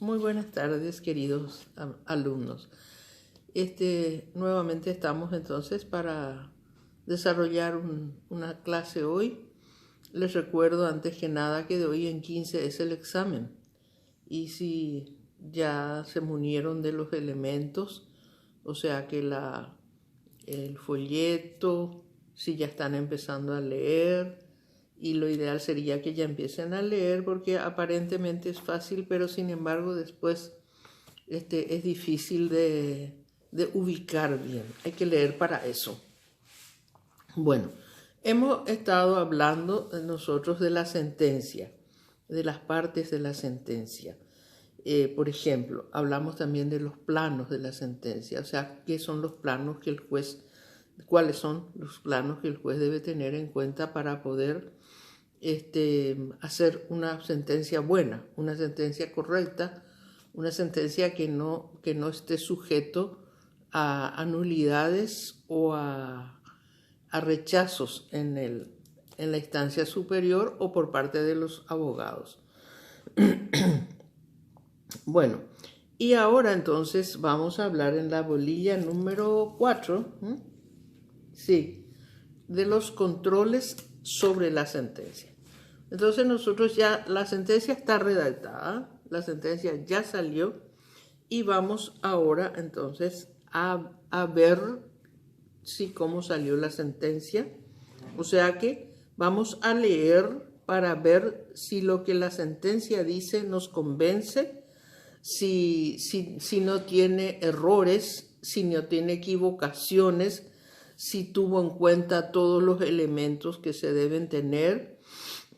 Muy buenas tardes, queridos alumnos. Nuevamente estamos entonces para desarrollar una clase hoy. Les recuerdo antes que nada que de hoy en 15 es el examen. Y si ya se munieron de los elementos, o sea que el folleto, si ya están empezando a leer, y lo ideal sería que ya empiecen a leer porque aparentemente es fácil, pero sin embargo después es difícil de ubicar bien. Hay que leer para eso. Bueno, hemos estado hablando nosotros de la sentencia, de las partes de la sentencia. Por ejemplo, hablamos también de los planos de la sentencia, o sea, qué son los planos que el juez, cuáles son los planos que el juez debe tener en cuenta para poder hacer una sentencia buena, una sentencia correcta, una sentencia que no esté sujeto a nulidades o a rechazos en la instancia superior o por parte de los abogados. Bueno, y ahora entonces vamos a hablar en la bolilla número 4, sí, de los controles sobre la sentencia. Entonces nosotros ya, la sentencia está redactada, la sentencia ya salió y vamos ahora entonces a ver cómo salió la sentencia. O sea que vamos a leer para ver si lo que la sentencia dice nos convence, si no tiene errores, si no tiene equivocaciones, si tuvo en cuenta todos los elementos que se deben tener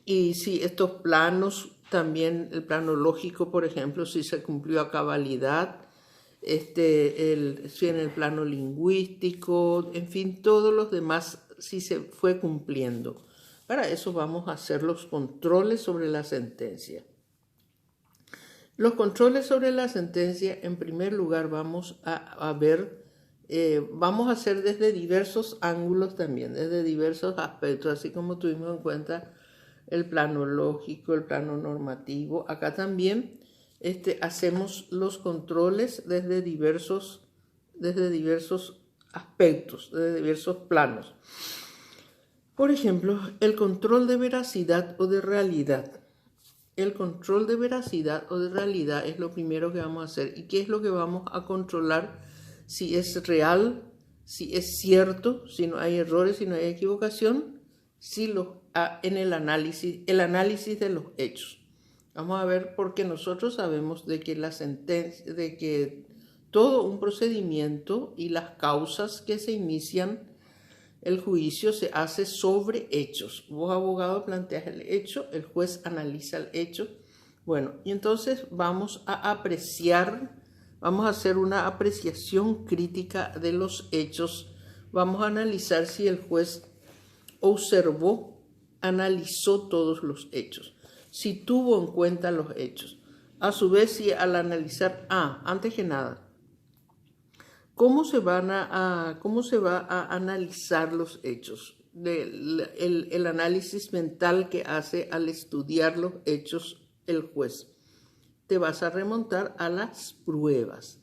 y si estos planos, también el plano lógico, por ejemplo, si se cumplió a cabalidad, si en el plano lingüístico, en fin, todos los demás, si se fue cumpliendo. Para eso vamos a hacer los controles sobre la sentencia. Los controles sobre la sentencia, en primer lugar, vamos a ver, vamos a hacer desde diversos ángulos también, desde diversos aspectos, así como tuvimos en cuenta el plano lógico, el plano normativo. Acá también hacemos los controles desde diversos aspectos, desde diversos planos. Por ejemplo, el control de veracidad o de realidad. El control de veracidad o de realidad es lo primero que vamos a hacer. ¿Y qué es lo que vamos a controlar? Si es real, si es cierto, si no hay errores, si no hay equivocación, en el análisis de los hechos. Vamos a ver, porque nosotros sabemos de que de que todo un procedimiento y las causas que se inician el juicio se hace sobre hechos. Vos, abogado, planteas el hecho, el juez analiza el hecho. Bueno, y entonces vamos a apreciar, vamos a hacer una apreciación crítica de los hechos. Vamos a analizar si el juez observó, analizó todos los hechos, si tuvo en cuenta los hechos. A su vez, si al analizar, antes que nada, ¿cómo se va a analizar los hechos? El análisis mental que hace al estudiar los hechos el juez. Te vas a remontar a las pruebas,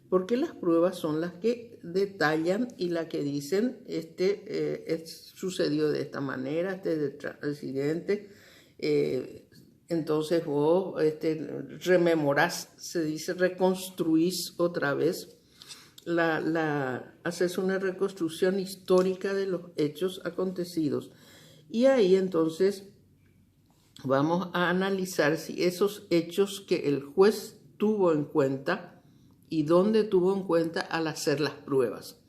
porque las pruebas son las que detallan y las que dicen, sucedió de esta manera, accidente, entonces vos rememorás, se dice reconstruís otra vez, haces una reconstrucción histórica de los hechos acontecidos. Y ahí entonces vamos a analizar si esos hechos que el juez tuvo en cuenta y dónde tuvo en cuenta al hacer las pruebas.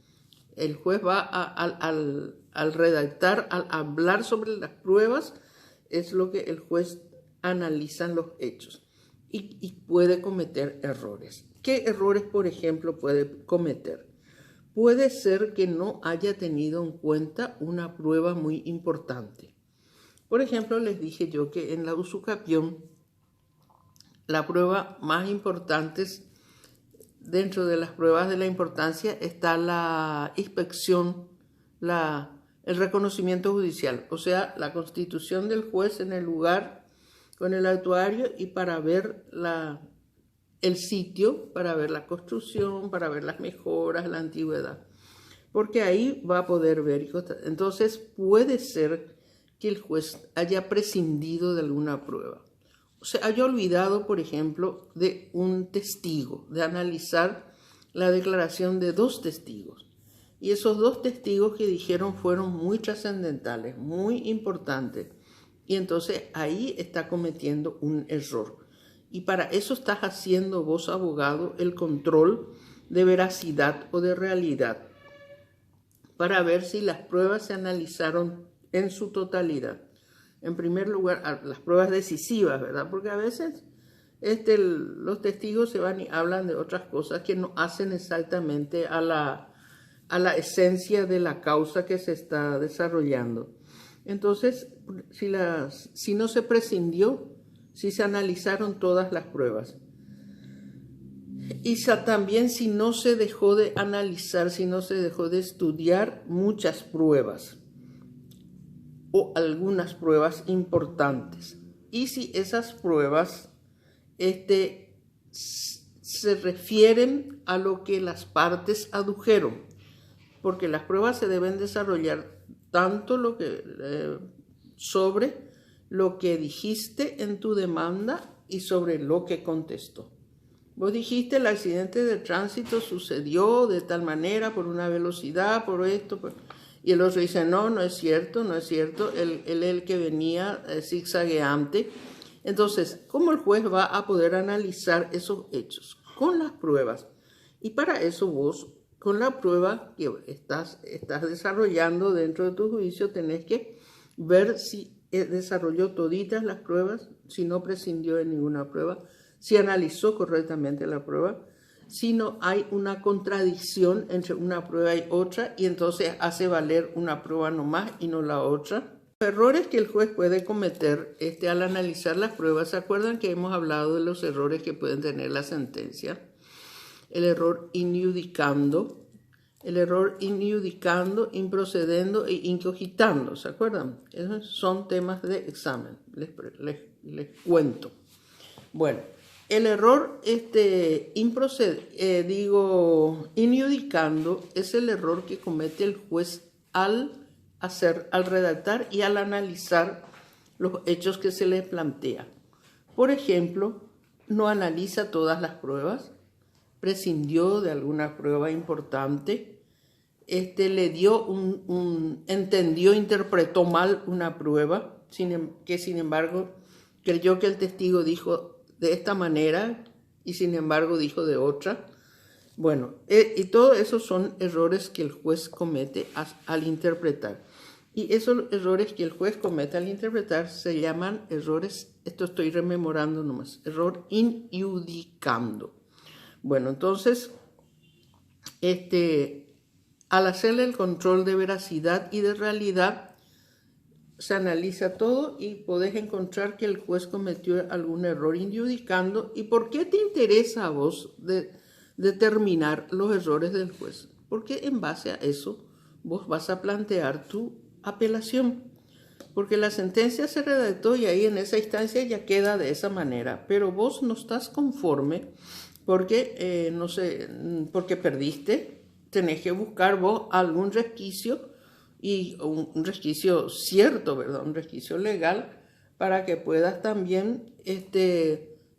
El juez va al redactar, al hablar sobre las pruebas, es lo que el juez analiza en los hechos y puede cometer errores. ¿Qué errores, por ejemplo, puede cometer? Puede ser que no haya tenido en cuenta una prueba muy importante. Por ejemplo, les dije yo que en la usucapión, la prueba más importante, dentro de las pruebas de la importancia, está la inspección, el reconocimiento judicial, o sea, la constitución del juez en el lugar con el actuario y para ver el sitio para ver la construcción, para ver las mejoras, la antigüedad. Porque ahí va a poder ver. Entonces puede ser que el juez haya prescindido de alguna prueba. O sea, haya olvidado, por ejemplo, de un testigo, de analizar la declaración de 2 testigos. Y esos 2 testigos que dijeron fueron muy trascendentales, muy importantes. Y entonces ahí está cometiendo un error. Y para eso estás haciendo vos, abogado, el control de veracidad o de realidad, para ver si las pruebas se analizaron en su totalidad. En primer lugar, las pruebas decisivas, ¿verdad? Porque a veces los testigos se van y hablan de otras cosas que no hacen exactamente a la esencia de la causa que se está desarrollando. Entonces, si no se prescindió, si se analizaron todas las pruebas. Y también si no se dejó de analizar, si no se dejó de estudiar muchas pruebas o algunas pruebas importantes. Y si esas pruebas se refieren a lo que las partes adujeron, porque las pruebas se deben desarrollar tanto sobre lo que dijiste en tu demanda y sobre lo que contestó. Vos dijiste el accidente de tránsito sucedió de tal manera, por una velocidad, por esto, y el otro dice, no, no es cierto, no es cierto, él es el que venía zigzagueante. Entonces, ¿cómo el juez va a poder analizar esos hechos? Con las pruebas. Y para eso vos, con la prueba que estás desarrollando dentro de tu juicio, tenés que ver si desarrolló toditas las pruebas, si no prescindió de ninguna prueba, si analizó correctamente la prueba, si no hay una contradicción entre una prueba y otra, y entonces hace valer una prueba nomás y no la otra. Los errores que el juez puede cometer al analizar las pruebas, ¿se acuerdan que hemos hablado de los errores que pueden tener la sentencia? El error injudicando, improcedendo e incogitando, ¿se acuerdan? Esos son temas de examen, les cuento. Bueno, el error injudicando es el error que comete el juez al redactar y al analizar los hechos que se le plantea. Por ejemplo, no analiza todas las pruebas, prescindió de alguna prueba importante, interpretó mal una prueba, que sin embargo creyó que el testigo dijo de esta manera y sin embargo dijo de otra. Bueno, y todos esos son errores que el juez comete al interpretar. Y esos errores que el juez comete al interpretar se llaman errores, esto estoy rememorando nomás, error injudicando. Bueno, entonces, al hacerle el control de veracidad y de realidad, se analiza todo y podés encontrar que el juez cometió algún error injudicando. ¿Y por qué te interesa a vos determinar los errores del juez? Porque en base a eso vos vas a plantear tu apelación. Porque la sentencia se redactó y ahí en esa instancia ya queda de esa manera. Pero vos no estás conforme porque, porque perdiste. Tenés que buscar vos algún resquicio y un resquicio cierto, ¿verdad? Un resquicio legal para que puedas también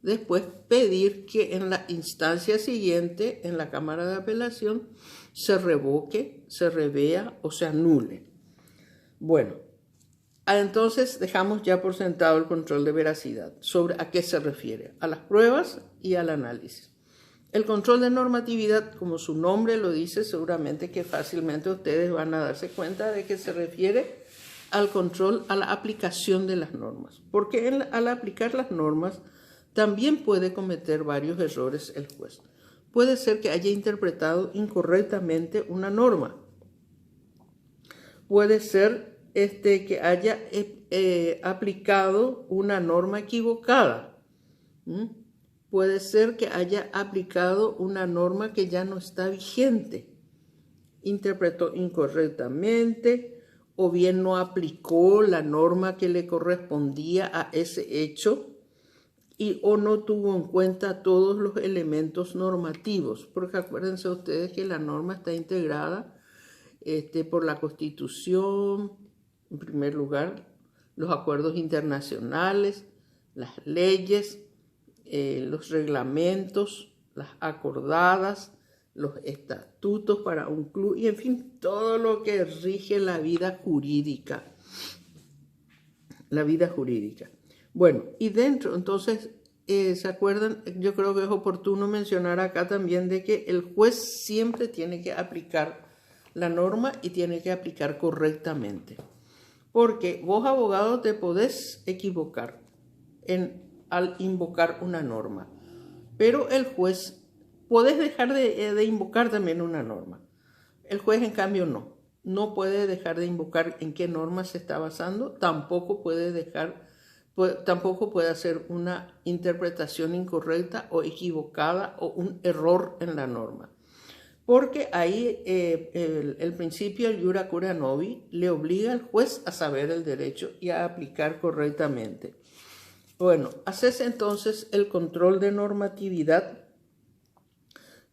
después pedir que en la instancia siguiente, en la Cámara de Apelación, se revoque, se revea o se anule. Bueno, entonces dejamos ya por sentado el control de veracidad. ¿Sobre a qué se refiere? A las pruebas y al análisis. El control de normatividad, como su nombre lo dice, seguramente que fácilmente ustedes van a darse cuenta de que se refiere al control, a la aplicación de las normas. Porque al aplicar las normas también puede cometer varios errores el juez. Puede ser que haya interpretado incorrectamente una norma. Puede ser que haya aplicado una norma equivocada. Puede ser que haya aplicado una norma que ya no está vigente, interpretó incorrectamente o bien no aplicó la norma que le correspondía a ese hecho o no tuvo en cuenta todos los elementos normativos, porque acuérdense ustedes que la norma está integrada por la Constitución, en primer lugar, los acuerdos internacionales, las leyes, los reglamentos, las acordadas, los estatutos para un club y en fin, todo lo que rige la vida jurídica. La vida jurídica. Bueno, y dentro, entonces, ¿se acuerdan? Yo creo que es oportuno mencionar acá también de que el juez siempre tiene que aplicar la norma y tiene que aplicar correctamente. Porque vos, abogado, te podés equivocar al invocar una norma. Pero el juez, podés dejar de invocar también una norma. El juez, en cambio, no. No puede dejar de invocar en qué norma se está basando. Tampoco puede hacer una interpretación incorrecta o equivocada o un error en la norma. Porque ahí el principio del iura cura novi le obliga al juez a saber el derecho y a aplicar correctamente. Bueno, haces entonces el control de normatividad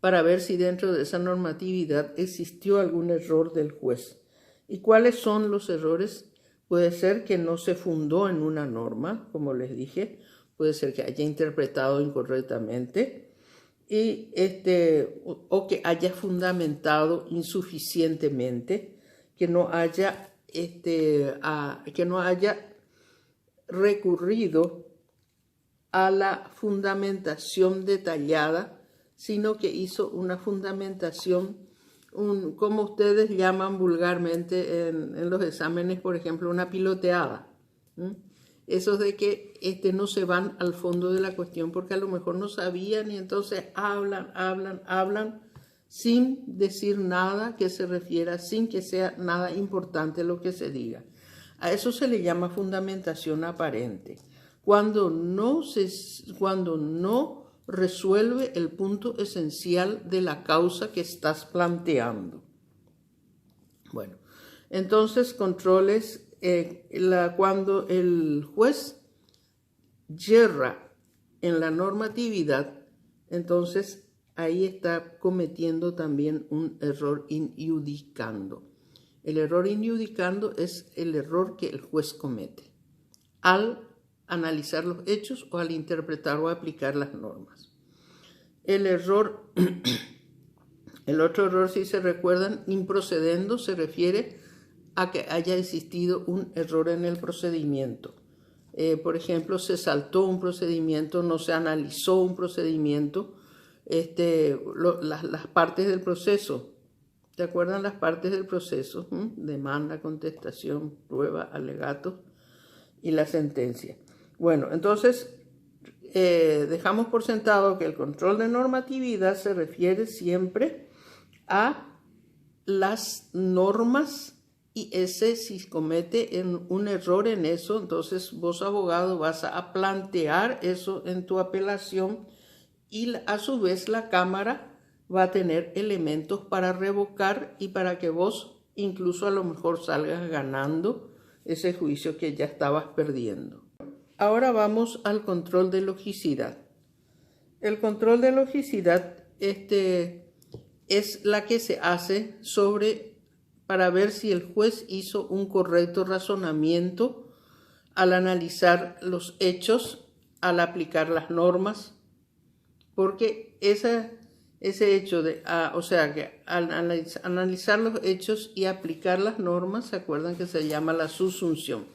para ver si dentro de esa normatividad existió algún error del juez. ¿Y cuáles son los errores? Puede ser que no se fundó en una norma, como les dije, puede ser que haya interpretado incorrectamente, o que haya fundamentado insuficientemente, que no haya recurrido a la fundamentación detallada, sino que hizo una fundamentación, como ustedes llaman vulgarmente en los exámenes, por ejemplo, una piloteada. Esos de que no se van al fondo de la cuestión porque a lo mejor no sabían y entonces hablan sin decir nada que se refiera, sin que sea nada importante lo que se diga. A eso se le llama fundamentación aparente. Cuando no resuelve el punto esencial de la causa que estás planteando. Bueno, entonces controles cuando el juez yerra en la normatividad, entonces ahí está cometiendo también un error in iudicando. El error in iudicando es el error que el juez comete al analizar los hechos o al interpretar o aplicar las normas. El otro error, si se recuerdan, improcedendo, se refiere a que haya existido un error en el procedimiento. Por ejemplo, se saltó un procedimiento, no se analizó un procedimiento, las partes del proceso. ¿Se acuerdan las partes del proceso? Demanda, contestación, prueba, alegato y la sentencia. Bueno, entonces dejamos por sentado que el control de normatividad se refiere siempre a las normas y si comete un error en eso, entonces vos, abogado, vas a plantear eso en tu apelación y a su vez la Cámara va a tener elementos para revocar y para que vos incluso a lo mejor salgas ganando ese juicio que ya estabas perdiendo. Ahora vamos al control de logicidad. El control de logicidad es la que se hace para ver si el juez hizo un correcto razonamiento al analizar los hechos, al aplicar las normas, porque ese hecho que al analizar los hechos y aplicar las normas, ¿se acuerdan que se llama la subsunción?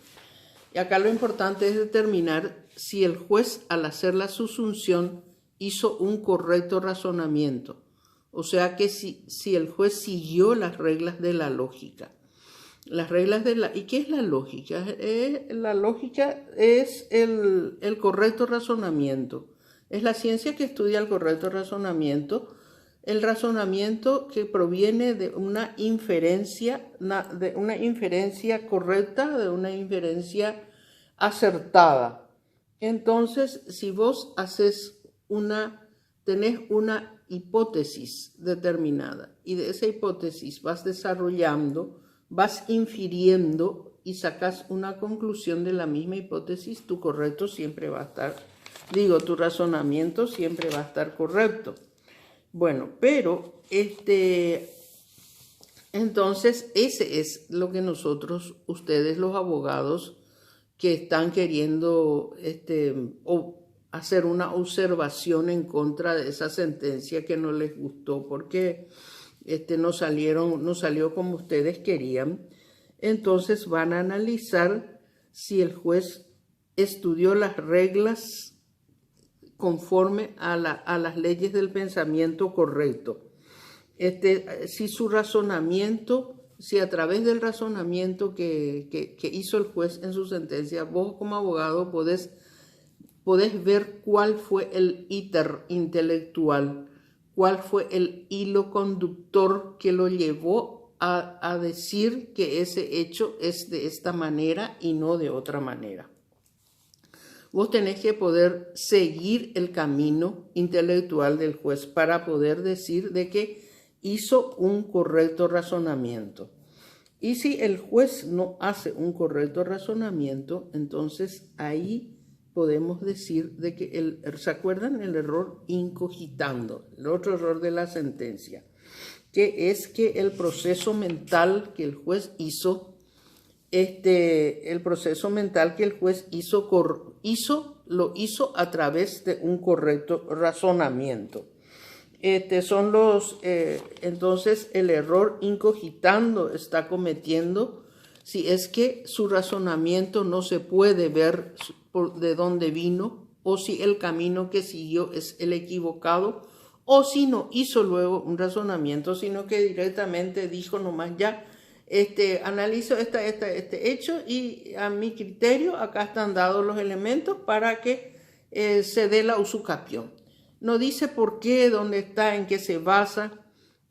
Y acá lo importante es determinar si el juez al hacer la subsunción hizo un correcto razonamiento. O sea que si el juez siguió las reglas de la lógica. ¿Y qué es la lógica? La lógica es el correcto razonamiento. Es la ciencia que estudia el correcto razonamiento. El razonamiento que proviene de una inferencia correcta, de una inferencia acertada. Entonces, si vos tenés una hipótesis determinada y de esa hipótesis vas desarrollando, vas infiriendo y sacas una conclusión de la misma hipótesis, tu correcto siempre va a estar Digo, tu razonamiento siempre va a estar correcto. Bueno, pero entonces ese es lo que nosotros, ustedes los abogados que están queriendo hacer una observación en contra de esa sentencia que no les gustó porque no salió como ustedes querían. Entonces van a analizar si el juez estudió las reglas conforme a las leyes del pensamiento correcto. Si su razonamiento, si a través del razonamiento que hizo el juez en su sentencia, vos como abogado podés ver cuál fue el íter intelectual, cuál fue el hilo conductor que lo llevó a decir que ese hecho es de esta manera y no de otra manera. Vos tenés que poder seguir el camino intelectual del juez para poder decir de que hizo un correcto razonamiento. Y si el juez no hace un correcto razonamiento, entonces ahí podemos decir de que, ¿se acuerdan? El error incogitando, el otro error de la sentencia, que es que el proceso mental que el juez hizo, lo hizo a través de un correcto razonamiento. Entonces el error incogitando está cometiendo si es que su razonamiento no se puede ver de dónde vino, o si el camino que siguió es el equivocado, o si no hizo luego un razonamiento, sino que directamente dijo nomás ya, analizo este hecho y a mi criterio acá están dados los elementos para que se dé la usucapión. No dice por qué, dónde está, en qué se basa.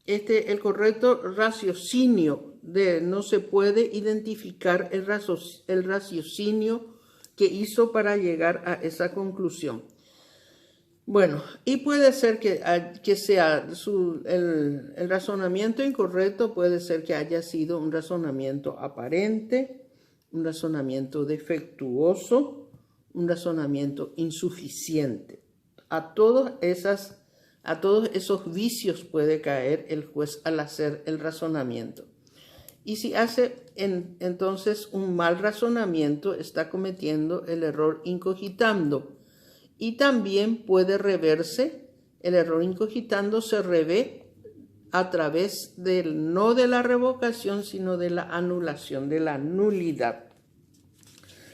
El correcto raciocinio no se puede identificar el raciocinio que hizo para llegar a esa conclusión. Bueno, y puede ser que sea el razonamiento incorrecto, puede ser que haya sido un razonamiento aparente, un razonamiento defectuoso, un razonamiento insuficiente. A todos esos vicios puede caer el juez al hacer el razonamiento. Y si hace entonces un mal razonamiento, está cometiendo el error incogitando. Y también puede reverse, el error incogitando se revé a través no de la revocación, sino de la anulación, de la nulidad.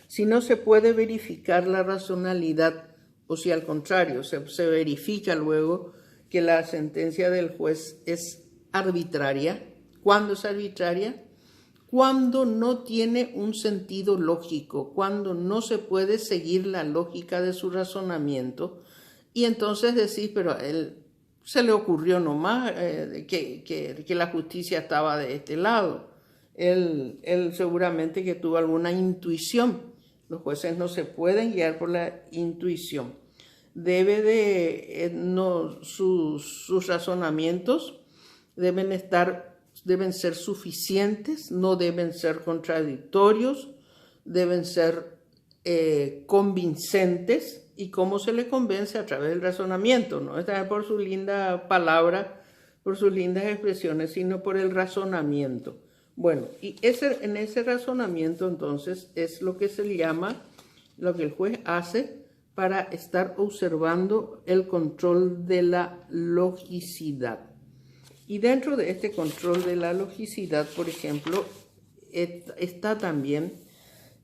Si no se puede verificar la racionalidad, o si al contrario se verifica luego que la sentencia del juez es arbitraria. ¿Cuándo es arbitraria? Cuando no tiene un sentido lógico, cuando no se puede seguir la lógica de su razonamiento, y entonces decís, pero a él se le ocurrió nomás que la justicia estaba de este lado. Él seguramente que tuvo alguna intuición. Los jueces no se pueden guiar por la intuición. Sus razonamientos deben ser suficientes, no deben ser contradictorios, deben ser convincentes. ¿Y cómo se le convence? A través del razonamiento, no es por su linda palabra, por sus lindas expresiones, sino por el razonamiento. Bueno, y en ese razonamiento entonces es lo que se llama, lo que el juez hace para estar observando el control de la logicidad. Y dentro de este control de la logicidad, por ejemplo, está también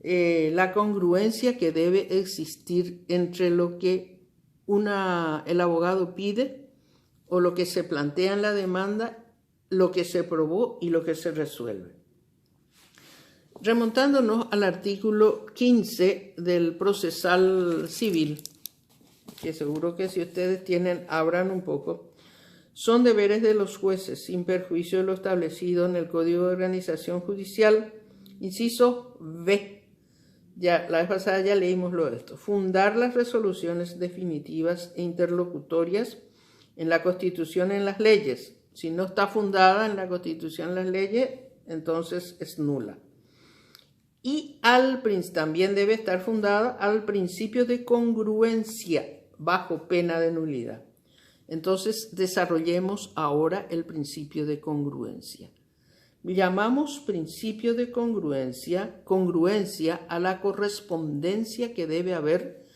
la congruencia que debe existir entre lo que el abogado pide o lo que se plantea en la demanda, lo que se probó y lo que se resuelve. Remontándonos al artículo 15 del procesal civil, que seguro que si ustedes tienen, abran un poco. Son deberes de los jueces, sin perjuicio de lo establecido en el Código de Organización Judicial, inciso B. Ya, la vez pasada ya leímos esto. Fundar las resoluciones definitivas e interlocutorias en la Constitución y en las leyes. Si no está fundada en la Constitución y en las leyes, entonces es nula. Y también debe estar fundada al principio de congruencia bajo pena de nulidad. Entonces desarrollemos ahora el principio de congruencia. Llamamos principio de congruencia a la correspondencia que debe haber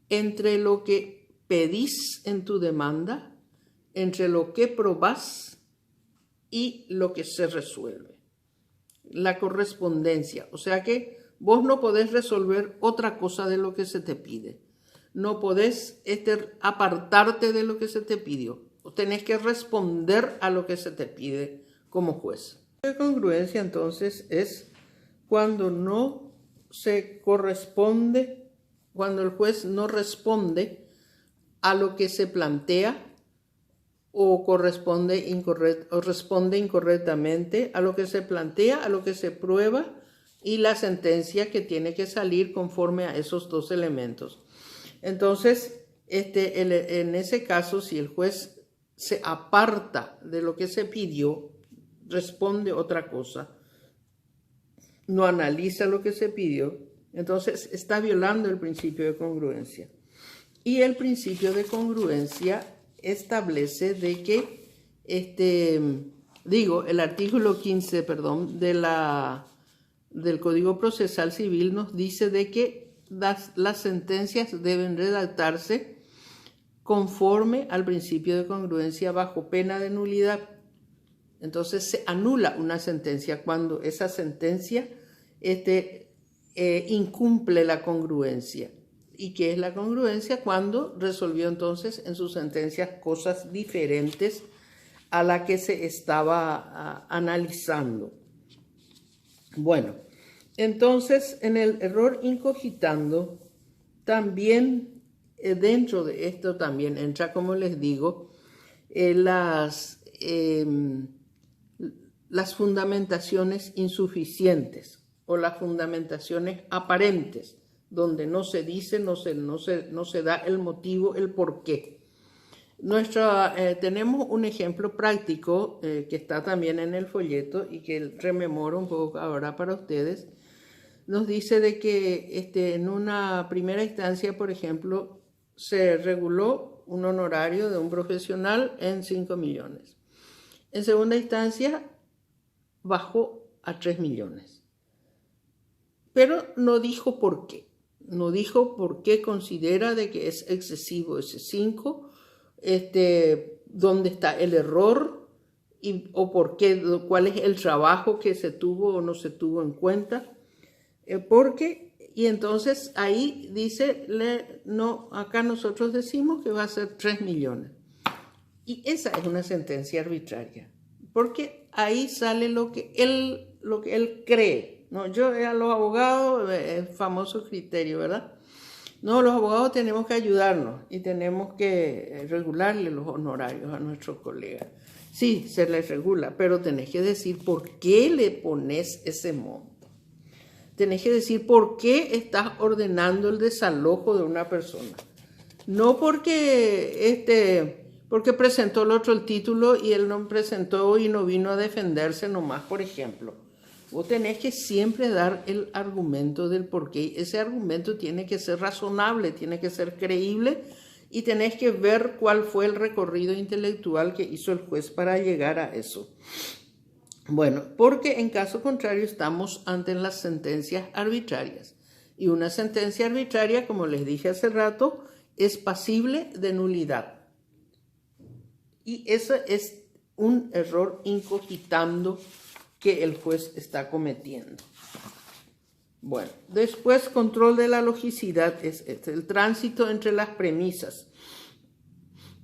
entre lo que pedís en tu demanda, entre lo que probás y lo que se resuelve. La correspondencia, o sea que vos no podés resolver otra cosa de lo que se te pide. No podés apartarte de lo que se te pidió. Tenés que responder a lo que se te pide como juez. La congruencia entonces es cuando no se corresponde, cuando el juez no responde a lo que se plantea o responde incorrectamente a lo que se plantea, a lo que se prueba y la sentencia que tiene que salir conforme a esos dos elementos. Entonces, en ese caso, si el juez se aparta de lo que se pidió, responde otra cosa, no analiza lo que se pidió, entonces está violando el principio de congruencia. Y el principio de congruencia establece de que, el artículo 15, del Código Procesal Civil nos dice de que las sentencias deben redactarse conforme al principio de congruencia bajo pena de nulidad. Entonces se anula una sentencia cuando esa sentencia incumple la congruencia. ¿Y qué es la congruencia? Cuando resolvió entonces en sus sentencias cosas diferentes a la que se estaba analizando. Bueno, entonces en el error incogitando también, dentro de esto también entra, como les digo, las fundamentaciones insuficientes o las fundamentaciones aparentes, donde no se dice, no se da el motivo, el porqué. Tenemos un ejemplo práctico que está también en el folleto y que rememoro un poco ahora para ustedes. Nos dice de que en una primera instancia, por ejemplo, se reguló un honorario de un profesional en 5 millones. En segunda instancia, bajó a 3 millones. Pero no dijo por qué. No dijo por qué considera de que es excesivo ese 5, dónde está el error o por qué, cuál es el trabajo que se tuvo o no se tuvo en cuenta. Y entonces ahí dice, no, acá nosotros decimos que va a ser 3 millones. Y esa es una sentencia arbitraria, porque ahí sale lo que él cree. No, a los abogados, el famoso criterio, ¿verdad? No, los abogados tenemos que ayudarnos y tenemos que regularle los honorarios a nuestros colegas. Sí, se les regula, pero tenés que decir por qué le pones ese monto. Tenés que decir por qué estás ordenando el desalojo de una persona. No porque presentó el otro el título y él no presentó y no vino a defenderse nomás, por ejemplo. Vos tenés que siempre dar el argumento del porqué. Ese argumento tiene que ser razonable, tiene que ser creíble y tenés que ver cuál fue el recorrido intelectual que hizo el juez para llegar a eso. Bueno, porque en caso contrario estamos ante las sentencias arbitrarias. Y una sentencia arbitraria, como les dije hace rato, es pasible de nulidad. Y eso es un error incogitando que el juez está cometiendo. Bueno, después control de la logicidad es el tránsito entre las premisas.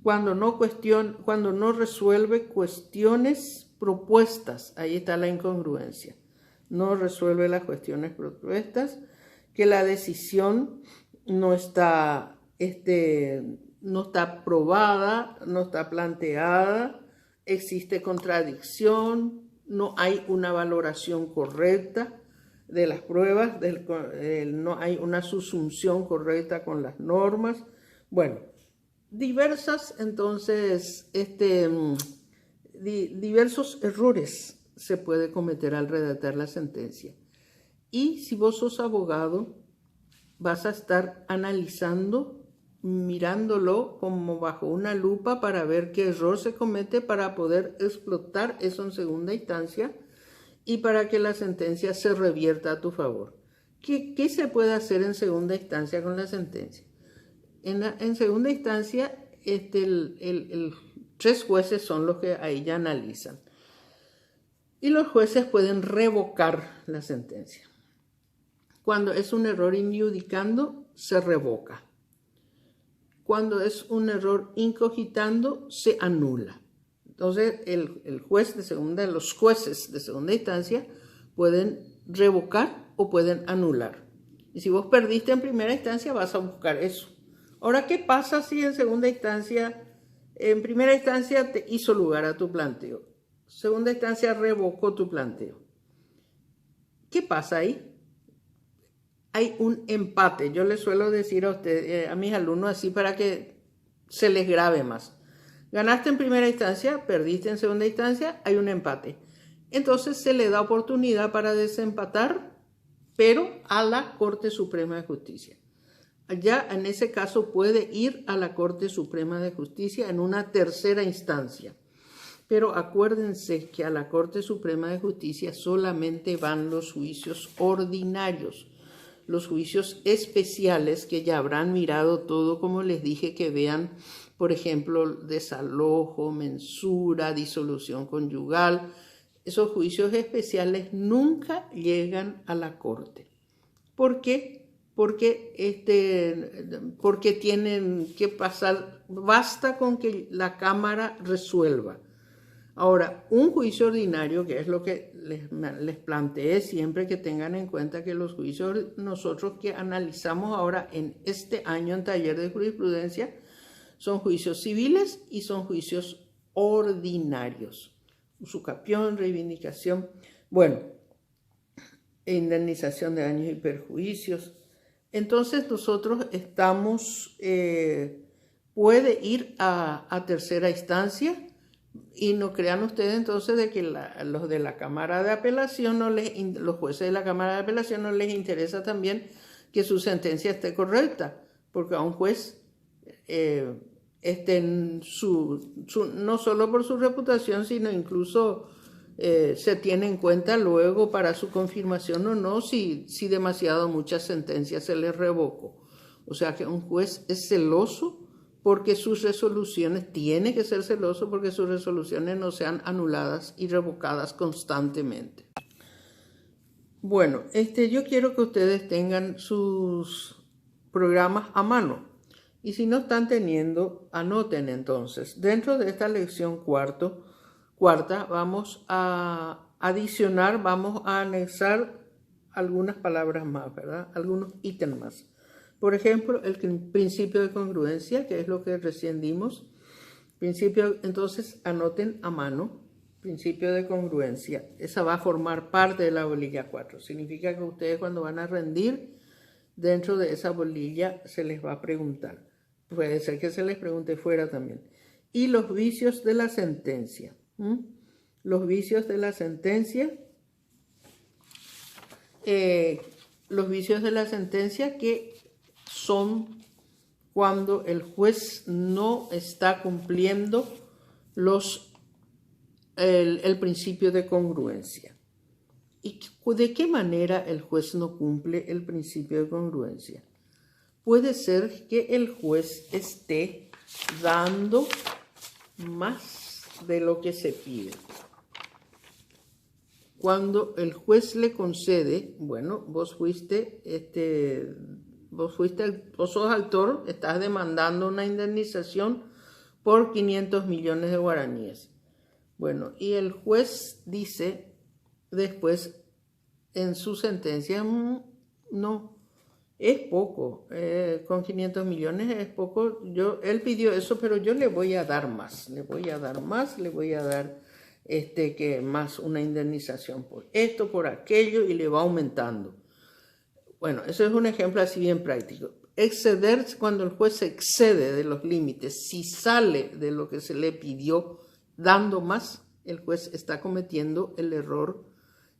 Cuando no resuelve cuestiones propuestas, ahí está la incongruencia. No resuelve las cuestiones propuestas, que la decisión no está probada, no está planteada, existe contradicción, no hay una valoración correcta de las pruebas, no hay una subsunción correcta con las normas. Bueno, diversos errores se puede cometer al redactar la sentencia. Y si vos sos abogado, vas a estar analizando, mirándolo como bajo una lupa para ver qué error se comete para poder explotar eso en segunda instancia y para que la sentencia se revierta a tu favor. ¿Qué se puede hacer en segunda instancia con la sentencia? En segunda instancia, tres jueces son los que ahí ya analizan. Y los jueces pueden revocar la sentencia. Cuando es un error injudicando, se revoca. Cuando es un error incogitando, se anula. Entonces, los jueces de segunda instancia pueden revocar o pueden anular. Y si vos perdiste en primera instancia, vas a buscar eso. Ahora, ¿qué pasa si en primera instancia te hizo lugar a tu planteo? Segunda instancia revocó tu planteo. ¿Qué pasa ahí? Hay un empate. Yo les suelo decir a mis alumnos así para que se les grabe más. Ganaste en primera instancia, perdiste en segunda instancia, hay un empate. Entonces se le da oportunidad para desempatar, pero a la Corte Suprema de Justicia. Ya en ese caso puede ir a la Corte Suprema de Justicia en una tercera instancia. Pero acuérdense que a la Corte Suprema de Justicia solamente van los juicios ordinarios. Los juicios especiales que ya habrán mirado todo, como les dije, que vean, por ejemplo, desalojo, mensura, disolución conyugal. Esos juicios especiales nunca llegan a la Corte. ¿Por qué? Porque tienen que pasar, basta con que la Cámara resuelva. Ahora, un juicio ordinario, que es lo que les planteé siempre, que tengan en cuenta que los juicios nosotros que analizamos ahora en este año en taller de jurisprudencia son juicios civiles y son juicios ordinarios. Usucapión, reivindicación, indemnización de daños y perjuicios. Entonces nosotros puede ir a tercera instancia. Y no crean ustedes entonces de que los de la Cámara de Apelación, los jueces de la Cámara de Apelación no les interesa también que su sentencia esté correcta, porque a un juez, no solo por su reputación, sino incluso se tiene en cuenta luego para su confirmación o no si demasiado muchas sentencias se les revocó. O sea que un juez es celoso porque sus resoluciones, tiene que ser celoso porque sus resoluciones no sean anuladas y revocadas constantemente. Bueno, yo quiero que ustedes tengan sus programas a mano. Y si no están teniendo, anoten entonces. Dentro de esta lección cuarta, vamos a adicionar, vamos a anexar algunas palabras más, ¿verdad? Algunos ítems más. Por ejemplo, el principio de congruencia, que es lo que recién dimos. Entonces, anoten a mano, principio de congruencia. Esa va a formar parte de la bolilla 4. Significa que ustedes cuando van a rendir, dentro de esa bolilla se les va a preguntar. Puede ser que se les pregunte fuera también. Y los vicios de la sentencia. Los vicios de la sentencia. Los vicios de la sentencia que son cuando el juez no está cumpliendo el principio de congruencia. ¿Y de qué manera el juez no cumple el principio de congruencia? Puede ser que el juez esté dando más de lo que se pide. Cuando el juez le concede, vos sos autor, estás demandando una indemnización por 500 millones de guaraníes. Y el juez dice después en su sentencia, no, es poco, con 500 millones es poco, él pidió eso, pero yo le voy a dar más, le voy a dar que más una indemnización por esto, por aquello, y le va aumentando. Eso es un ejemplo así bien práctico. Exceder, cuando el juez se excede de los límites, si sale de lo que se le pidió dando más, el juez está cometiendo el error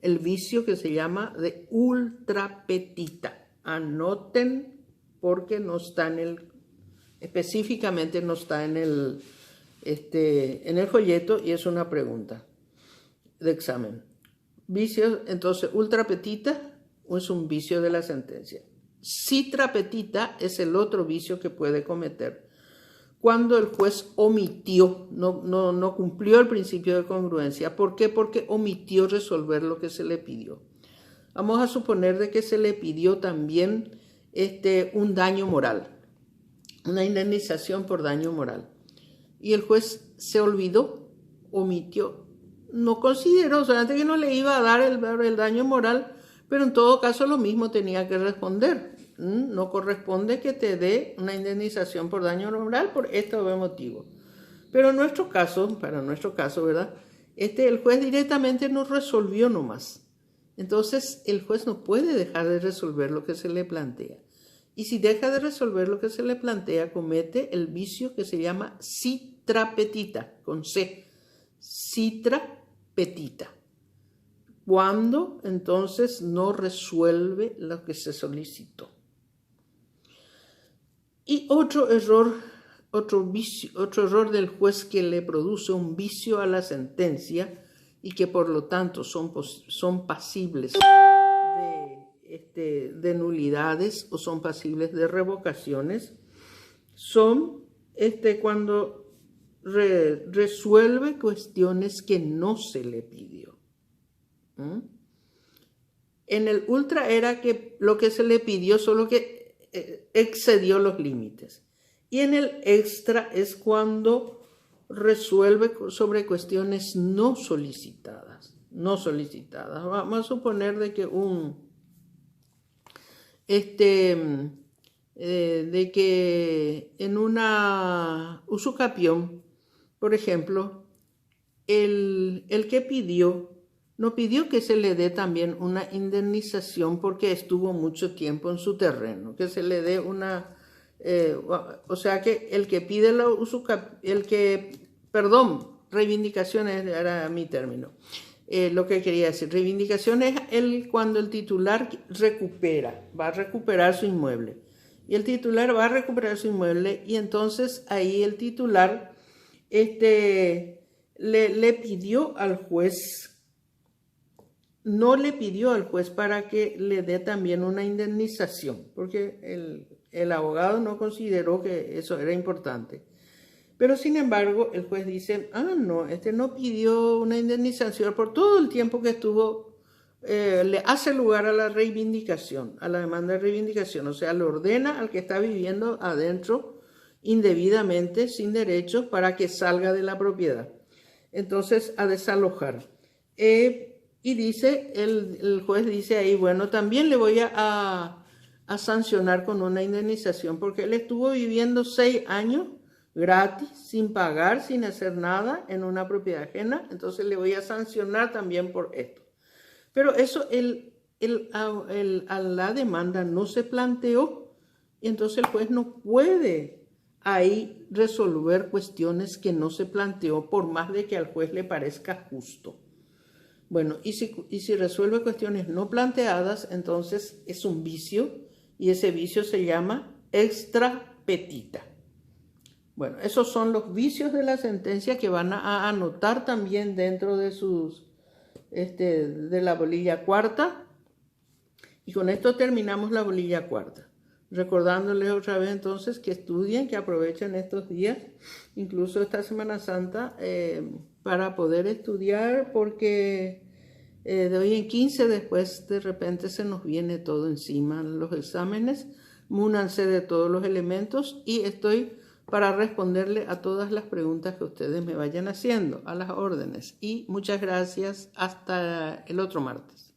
el vicio que se llama de ultrapetita. Anoten porque no está específicamente no está en el folleto y es una pregunta de examen. Vicio, entonces, ultrapetita es un vicio de la sentencia. Citrapetita es el otro vicio que puede cometer cuando el juez omitió, no cumplió el principio de congruencia. ¿Por qué? Porque omitió resolver lo que se le pidió. Vamos a suponer de que se le pidió también un daño moral, una indemnización por daño moral. Y el juez se olvidó, omitió, no consideró, solamente que no le iba a dar el daño moral, pero en todo caso lo mismo tenía que responder. No corresponde que te dé una indemnización por daño moral por este o motivo. Pero en nuestro caso, para nuestro caso, ¿verdad? El juez directamente no resolvió nomás. Entonces el juez no puede dejar de resolver lo que se le plantea. Y si deja de resolver lo que se le plantea, comete el vicio que se llama citrapetita, con C. Citrapetita. Cuando entonces no resuelve lo que se solicitó. Y otro error del juez que le produce un vicio a la sentencia y que por lo tanto son pasibles de nulidades o son pasibles de revocaciones, son cuando resuelve cuestiones que no se le pidió. En el ultra era que lo que se le pidió solo que excedió los límites. Y en el extra es cuando resuelve sobre cuestiones no solicitadas. Vamos a suponer de que en una usucapión, por ejemplo, el que pidió no pidió que se le dé también una indemnización porque estuvo mucho tiempo en su terreno, que se le dé una, o sea que el que pide la reivindicaciones era mi término. Lo que quería decir, reivindicación es cuando el titular va a recuperar su inmueble. Y el titular va a recuperar su inmueble y entonces ahí el titular le pidió al juez, no le pidió al juez para que le dé también una indemnización, porque el abogado no consideró que eso era importante. Pero sin embargo, el juez dice, no, no pidió una indemnización por todo el tiempo que estuvo, le hace lugar a la reivindicación, a la demanda de reivindicación, o sea, le ordena al que está viviendo adentro indebidamente, sin derechos, para que salga de la propiedad. Entonces, a desalojar. Y dice, el juez dice ahí, bueno, también le voy a sancionar con una indemnización, porque él estuvo viviendo 6 años gratis, sin pagar, sin hacer nada en una propiedad ajena, entonces le voy a sancionar también por esto. Pero eso a la demanda no se planteó, y entonces el juez no puede ahí resolver cuestiones que no se planteó, por más de que al juez le parezca justo. Bueno, y si resuelve cuestiones no planteadas, entonces es un vicio, y ese vicio se llama extrapetita. Bueno, esos son los vicios de la sentencia que van a anotar también dentro de de la bolilla cuarta. Y con esto terminamos la bolilla cuarta. Recordándoles otra vez entonces que estudien, que aprovechen estos días, incluso esta Semana Santa, para poder estudiar, porque de hoy en 15 después de repente se nos viene todo encima, los exámenes. Múnanse de todos los elementos y estoy para responderle a todas las preguntas que ustedes me vayan haciendo, a las órdenes. Y muchas gracias, hasta el otro martes.